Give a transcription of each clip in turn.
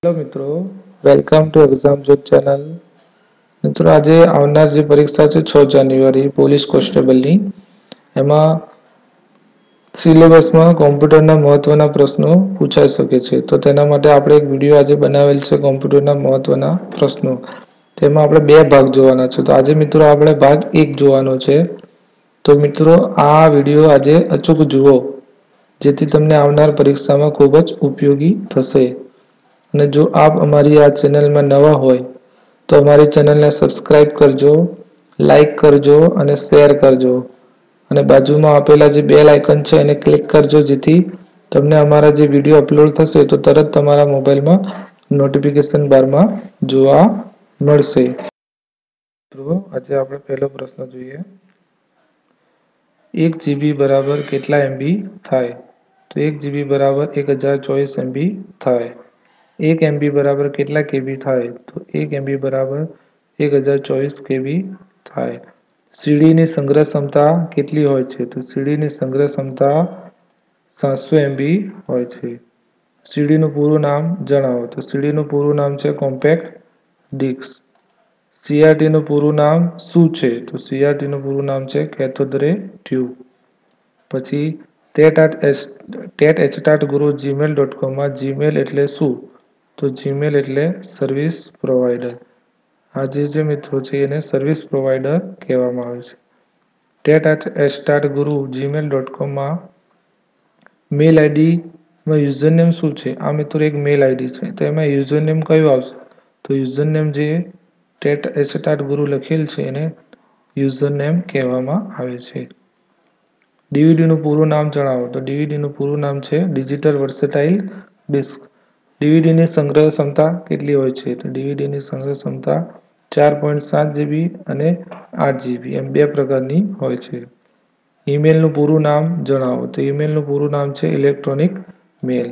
Hello મિત્રો, welcome to exam job channel. મિત્રો આજે આવનાર જે પરીક્ષા છે 6 જાન્યુઆરી પોલીસ કોન્સ્ટેબલની એમાં સિલેબસમાં કોમ્પ્યુટરના મહત્વના પ્રશ્નો પૂછાઈ શકે છે. તો તેના માટે આપણે એક વિડીયો આજે બનાવેલ છે કોમ્પ્યુટરના મહત્વના પ્રશ્નો. તેમાં આપણે બે ભાગ જોવાના છે. તો આજે મિત્રો આપણે ભાગ 1 જોવાનો છે. તો મિત્રો આ વિડીયો આજે અચૂક જુઓ. જેથી તમને આવનાર પરીક્ષામાં ખૂબ જ ઉપયોગી થશે. અને જો આપ અમારી આ ચેનલમાં નવા હોય તો અમારી ચેનલને સબસ્ક્રાઇબ કરજો, લાઈક કરજો અને શેર કરજો. અને બાજુમાં આપેલા જે બેલ આઇકન છે એને ક્લિક કરજો જેથી તમને અમારા જે વિડીયો અપલોડ થશે તો તરત તમારા મોબાઈલમાં નોટિફિકેશન બારમાં જોવા મળશે. તો આજે આપણે પહેલો પ્રશ્ન જોઈએ. 1 GB બરાબર કેટલા MB થાય? તો 1 GB બરાબર 1024 MB થાય. 1 MB બરાબર કેટલા KB થાય? તો 1 MB બરાબર 1024 KB થાય. સીડીની સંગ્રહ ક્ષમતા કેટલી હોય છે? તો સીડીની સંગ્રહ ક્ષમતા 700 MB હોય છે. સીડીનું પૂરું નામ જણાવો. તો સીડીનું પૂરું નામ છે કોમ્પેક્ટ ડિસ્ક. CRTનું પૂરું નામ શું છે? તો CRTનું પૂરું નામ છે કેથોડ રે ટ્યુબ. પછી tet@guru@gmail.com માં જીમેલ એટલે શું? તો જીમેલ એટલે સર્વિસ પ્રોવાઈડર. આ જે મિત્રો છે એને સર્વિસ પ્રોવાઈડર કહેવામાં આવે છે. tet@guru@gmail.com માં મેલ આઈડીમાં યુઝરનેમ શું છે? આ મિત્રો એક મેલ આઈડી છે. તો એમાં યુઝરનેમ કયું આવશે? તો યુઝરનેમ જે tet@guru લખેલ છે એને યુઝરનેમ કહેવામાં આવે છે. ડીવીડીનું પૂરું નામ જણાવો. તો ડીવીડીનું પૂરું નામ છે ડિજિટલ વર્સેટાઇલ ડિસ્ક. ડીવીડીની સંગ્રહ ક્ષમતા કેટલી હોય છે? તો ડીવીડીની સંગ્રહ ક્ષમતા 4.7 GB અને 8 GB એમ બે પ્રકારની હોય છે. ઈમેલનું પૂરું નામ જણાવો. તો ઈમેલનું પૂરું નામ છે ઇલેક્ટ્રોનિક મેલ.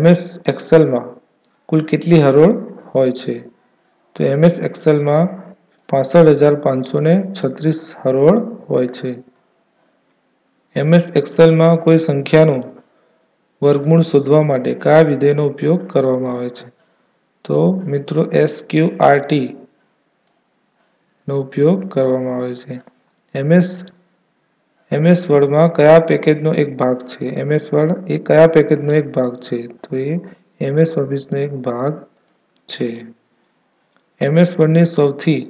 MS એક્સેલમાં કુલ કેટલી હરોળ હોય છે? તો MS એક્સેલમાં 65536 હરોળ હોય છે. MS એક્સેલમાં કોઈ સંખ્યાનું વર્ગમૂળ શોધવા માટે કયા વિધેયનો ઉપયોગ કરવામાં આવે છે? તો મિત્રો SQRT નો ઉપયોગ કરવામાં આવે છે. MS વર્ડમાં કયા પેકેજનો એક ભાગ છે? MS વર્ડ એ કયા પેકેજનો એક ભાગ છે? તો એ MS ઓફિસનો એક ભાગ છે. MS વર્ડની સૌથી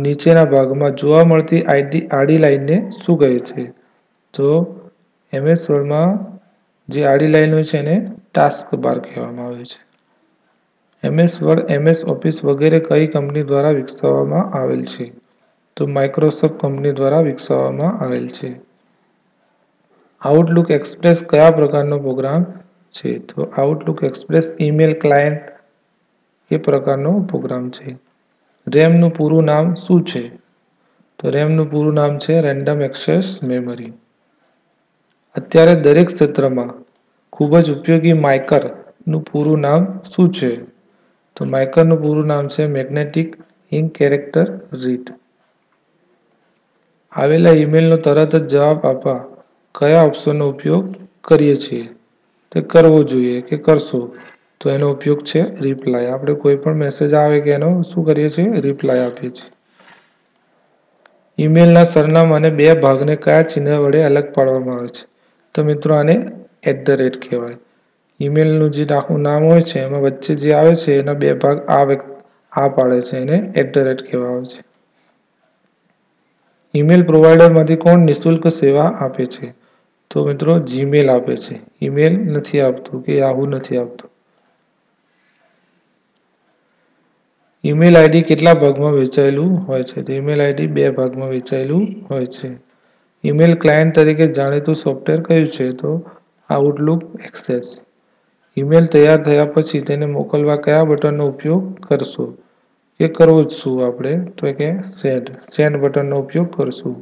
નીચેના ભાગમાં જોવા મળતી આડી લાઈનને શું કહે છે? તો MS વર્ડમાં જે આડી લાઈન હોય છે એને ટાસ્ક બાર કહેવામાં આવે છે. MS વર્ડ, MS ઓફિસ વગેરે કઈ કંપની દ્વારા વિકસાવવામાં આવેલ છે? તો માઇક્રોસોફ્ટ કંપની દ્વારા વિકસાવવામાં આવેલ છે. આઉટલુક એક્સપ્રેસ કયા પ્રકારનો પ્રોગ્રામ છે? તો આઉટલુક એક્સપ્રેસ ઈમેલ ક્લાયન્ટ એ પ્રકારનો પ્રોગ્રામ છે. રેમનું પૂરું નામ શું છે? તો રેમનું પૂરું નામ છે રેન્ડમ એક્સેસ મેમરી. અત્યારે દરેક ક્ષેત્રમાં ખૂબ જ ઉપયોગી માર્કરનું પૂરું નામ શું છે? તો માર્કરનું પૂરું નામ છે મેગ્નેટિક ઇન્ક કેરેક્ટર રીડ. આવેલા ઈમેલનો તરત જ જવાબ આપવા કયા ઓપ્શનનો ઉપયોગ કરીએ છીએ? તે કરવો જોઈએ કે કરશો? તો એનો ઉપયોગ છે રિપ્લાય. આપણે કોઈ પણ મેસેજ આવે કે એનો શું કરીએ છીએ? રિપ્લાય આપીએ છીએ. ઈમેલના સરનામાને બે ભાગને કયા ચિહ્ન વડે અલગ પાડવામાં આવે છે? તો મિત્રો આને @ કહેવાય. ઈમેલનું જે આખું નામ હોય છે એમાં વચ્ચે જે આવે છે એના બે ભાગ આ પાડે છે એને @ કહેવામાં આવે છે. ઈમેલ પ્રોવાઈડરમાંથી કોણ નિઃશુલ્ક સેવા આપે છે? તો મિત્રો જીમેલ આપે છે. ઈમેલ નથી આપતું કે યાહૂ નથી આપતું. ઈમેલ આઈડી કેટલા ભાગમાં વહેંચાયેલું હોય છે? તો ઈમેલ આઈડી બે ભાગમાં વહેંચાયેલું હોય છે. ઈમેલ ક્લાયન્ટ તરીકે જાણીતું સોફ્ટવેર કયું છે? તો આઉટલુક એક્સેસ. ઈમેલ તૈયાર થયા પછી તેને મોકલવા કયા બટનનો ઉપયોગ કરશો? એ કરવો જ શું આપણે? તો કે સેન્ડ બટનનો ઉપયોગ કરશું.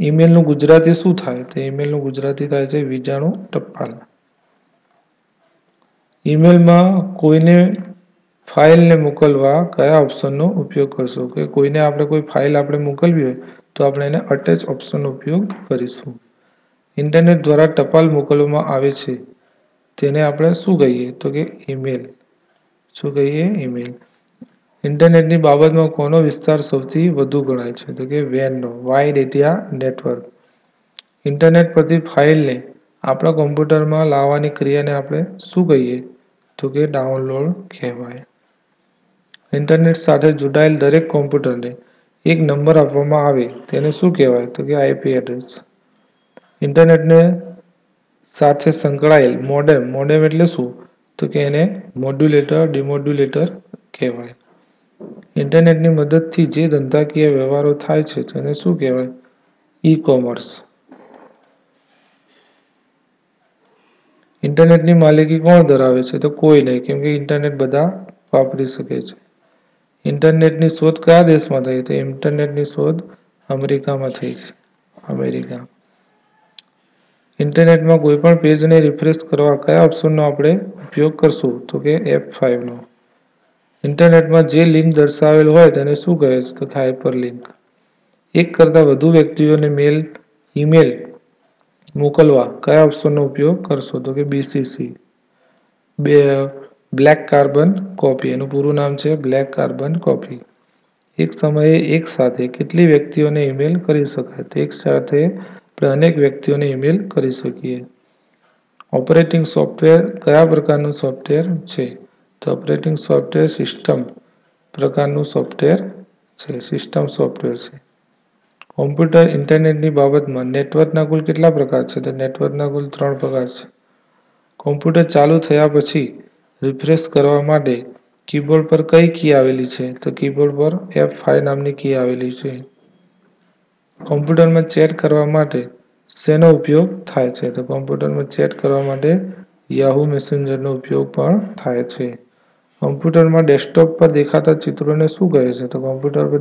ઈમેલનું ગુજરાતી શું થાય? તો ઈમેલનું ગુજરાતી થાય છે વીજાણુ ટપાલ. ઈમેલમાં કોઈને ફાઇલને મોકલવા કયા ઓપ્શનનો ઉપયોગ કરશો? કે કોઈને આપણે કોઈ ફાઇલ આપણે મોકલવી હોય તો આપણે એને અટેચ ઓપ્શનનો ઉપયોગ કરીશું. ઇન્ટરનેટ દ્વારા ટપાલ મોકલવામાં આવે છે તેને આપણે શું કહીએ તો કે ઈમેલ. શું કહીએ? ઈમેલ. ઇન્ટરનેટની બાબતમાં કોનો વિસ્તાર સૌથી વધુ ગણાય છે તો કે વેનનો, વાઇડ એરિયા નેટવર્ક. ઇન્ટરનેટ પરથી ફાઇલને આપણા કોમ્પ્યુટરમાં લાવવાની ક્રિયાને આપણે શું કહીએ તો કે ડાઉનલોડ કહેવાય. ઇન્ટરનેટ સાથે જોડાયેલ દરેક કોમ્પ્યુટરને એક નંબર આપવામાં આવે તેને શું કહેવાય તો કે આઈપી એડ્રેસ. ઇન્ટરનેટને સાથે સંકળાયેલ મોડેમ, મોડેમ એટલે શું તો કે એને મોડ્યુલેટર, ડિમોડ્યુલેટર કહેવાય. ઇન્ટરનેટની મદદથી જે ધંધાકીય વ્યવહારો થાય છે તેને શું કહેવાય? E commerce. ઇન્ટરનેટની માલિકી કોણ ધરાવે છે તો કોઈ નહીં, કેમ કે ઇન્ટરનેટ બધા વાપરી શકે છે. ઇન્ટરનેટની શોધ કયા દેશમાં થઈ? તો ઇન્ટરનેટની શોધ અમેરિકામાં થઈ છે. અમેરિકા. ઇન્ટરનેટમાં કોઈ પણ પેજને રિફ્રેશ કરવા કયા ઓપ્શનનો આપણે ઉપયોગ કરશું તો કે F5 નો. ઇન્ટરનેટમાં જે લિંક દર્શાવેલ હોય તેને શું કહે છે તો કે હાઇપરલિંક. એક કરતાં વધુ વ્યક્તિઓને ઈમેલ મોકલવા કયા ઓપ્શનનો ઉપયોગ કરશો તો કે BCC. બ્લેક કાર્બન કોપી, એનું પૂરું નામ છે બ્લેક કાર્બન કોપી. એક સમયે એક સાથે કેટલી વ્યક્તિઓને ઈમેલ કરી શકાય? તો એક સાથે આપણે અનેક વ્યક્તિઓને ઈમેલ કરી શકીએ. ઓપરેટિંગ સોફ્ટવેર કયા પ્રકારનું સોફ્ટવેર છે? તો ઓપરેટિંગ સોફ્ટવેર સિસ્ટમ પ્રકારનું સોફ્ટવેર છે, સિસ્ટમ સોફ્ટવેર છે. કોમ્પ્યુટર ઇન્ટરનેટની બાબતમાં નેટવર્કના કુલ કેટલા પ્રકાર છે? તો નેટવર્કના કુલ 3 પ્રકાર છે. કોમ્પ્યુટર ચાલુ થયા પછી રિફ્રેશ કરવા માટે કીબોર્ડ પર કઈ કી આવેલી છે? તો કીબોર્ડ પર F5 નામની કી આવેલી છે. કોમ્પ્યુટરમાં ચેટ કરવા માટે શેનો ઉપયોગ થાય છે? તો કોમ્પ્યુટરમાં ચેટ કરવા માટે યાહૂ મેસેન્જરનો ઉપયોગ પણ થાય છે. કોમ્પ્યુટરમાં ડેસ્કટોપ પર દેખાતા ચિત્રોને શું કહે છે? તો કોમ્પ્યુટર પર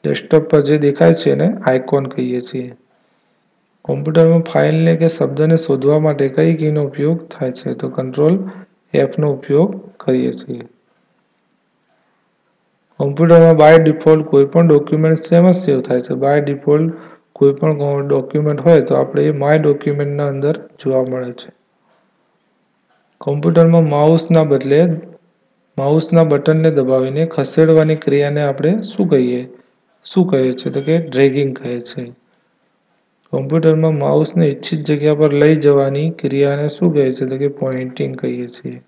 ડેસ્કટોપ પર જે દેખાય છે એને આઇકોન કહીએ છીએ. કોમ્પ્યુટરમાં ફાઇલને કે શબ્દને શોધવા માટે કઈ કીનો ઉપયોગ થાય છે? તો કંટ્રોલ F નો ઉપયોગ કરીએ છીએ. કોમ્પ્યુટરમાં બાય ડિફોલ્ટ કોઈપણ ડોક્યુમેન્ટ શેમાં સેવ થાય છે? બાય ડિફોલ્ટ કોઈપણ ડોક્યુમેન્ટ હોય તો આપણે એ માય ડોક્યુમેન્ટના અંદર જોવા મળે છે. કોમ્પ્યુટરમાં માઉસના બટનને દબાવીને ખસેડવાની ક્રિયાને આપણે શું કહે છે તો કે ડ્રેગિંગ કહે છે. કોમ્પ્યુટરમાં માઉસને ઇચ્છિત જગ્યા પર લઈ જવાની ક્રિયાને શું કહે છે તો કે પોઇન્ટિંગ કહીએ છીએ.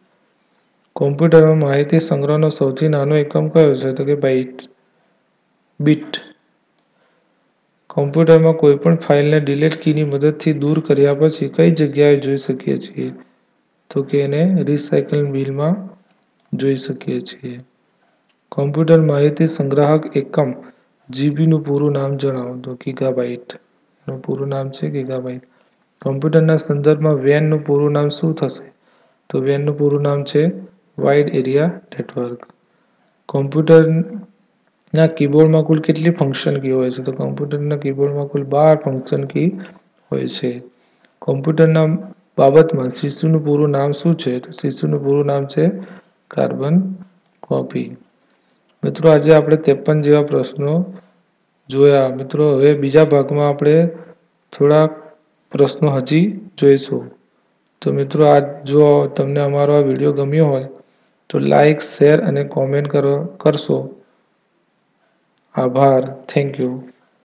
કોમ્પ્યુટરમાં માહિતી સંગ્રહનો સૌથી નાનો એકમ કયો છે તો કે બીટ. કોમ્પ્યુટરમાં કોઈપણ ફાઇલને ડિલીટ કીની મદદથી દૂર કર્યા પછી કઈ જગ્યાએ જોઈ શકીએ છીએ તો કે એને રિસાયકલ બિનમાં જોઈ શકીએ છીએ. કોમ્પ્યુટર માહિતી સંગ્રાહક એકમ જીબીનું પૂરું નામ જણાવો તો ગીગાબાઇટ. એનું પૂરું નામ છે ગીગાબાઇટ. કોમ્પ્યુટરના સંદર્ભમાં વેનનું પૂરું નામ શું થશે? તો વેનનું પૂરું નામ છે વાઇડ એરિયા નેટવર્ક. કોમ્પ્યુટરના કીબોર્ડમાં કુલ કેટલી ફંક્શન કી હોય છે? તો કોમ્પ્યુટરના કીબોર્ડમાં કુલ 12 ફંક્શન કી હોય છે. કોમ્પ્યુટરના બાબતમાં શિશુનું પૂરું નામ શું છે? તો શિશુનું પૂરું નામ છે કાર્બન કોપી. મિત્રો, આજે આપણે 53 જેવા પ્રશ્નો જોયા. મિત્રો, હવે બીજા ભાગમાં આપણે થોડા પ્રશ્નો હજી જોઈશું. તો મિત્રો, જો તમને અમારો આ વિડીયો ગમ્યો હોય તો લાઈક, શેર અને કોમેન્ટ કરશો. આભાર. Thank you.